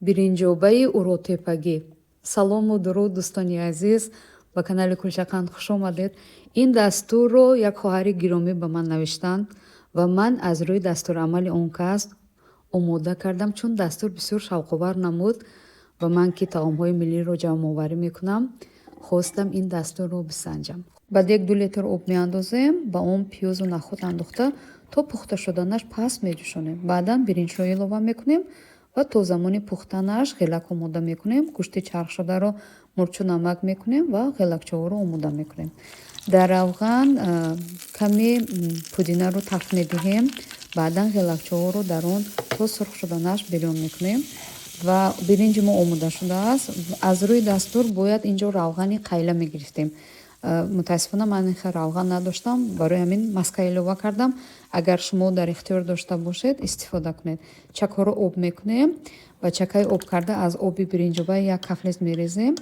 биринҷобаи уротепагӣ. Салому дуруд дӯстони азиз, ба канали Кулчақанд хуш омадед. Ин дастурро як хоҳари гиромӣ ба ман навиштанд ва ман аз рӯи дастурамали он кас омода кардам, чун дастур бисёр шавқовар намуд ва ман ки таомҳои миллиро ҷамъоварӣ мекунам, хостам ин дастурро бисанҷам. ба дег 2 литр об меандозем, ба он пиёзу нахӯд андохта то пухта шуданаш паст меҷӯшонем. Баъдан биринҷиро илова мекунем ва то замони пухтанаш ғелак омода мекунем. Гӯшти чархшударо мурчу намак мекунем ва ғелакчаҳоро омода мекунем. Дар равған каме пудинаро тафт медиҳем. Баъдан ғелакчаҳоро дар он то сурх шуданаш бирён мекунем ва биринҷи мо омода шудааст. Аз рӯи дастур бояд инҷо равғани қайла мегирифтем. мутаассифона ман ин равған надоштам, барои ҳамин маска илова кардам. Агар шумо дар ихтиёр дошта бошед истифода кунед. Чакаҳоро об мекунем ва чакаи об карда аз оби биринҷоба як кафлиз мерезем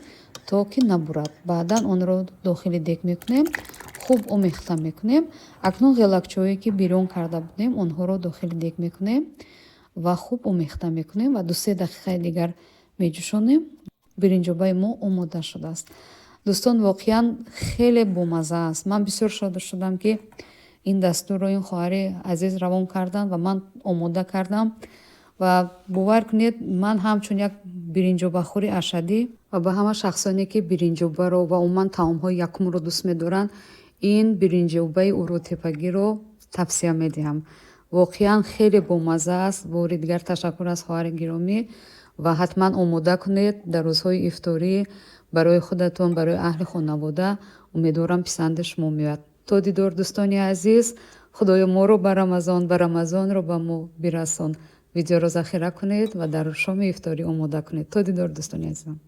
то ки набурад. Баъдан онро дохили дег мекунем, хуб омехта мекунем. Акнун ғелакчаҳое ки бирён карда будем, онҳоро дохили дег мекунем ва хуб омехта мекунем ва 2-3 дақиқаи дигар меҷӯшонем. биринҷобаи мо омода шудааст. дӯстон, воқеан хеле бомаза аст. Ман бисёр шод шудам ки ин дастурро ин хоҳари азиз равон карданд ва ман омода кардам. Ва бовар кунед, ман ҳамчун як биринҷобахӯри ашадӣ ва ба ҳама шахсоне ки биринҷобаро ва умуман таомҳои якумро дӯст медоранд, ин биринҷобаи уротепагиро тавсия медиҳам. воқеан хеле бомаза аст. бори дигар ташаккур аз хоҳари гиромӣ ва ҳатман омода кунед дар рӯзҳои ифторӣ барои худатон, барои аҳли хонавода. умедворам писанди шумо меояд. то дидор дӯстони азиз, худоё моро ба рамазонро ба мо бирасон. видеоро захира кунед ва дар шоми ифторӣ омода кунед. то дидор дӯстони азизам.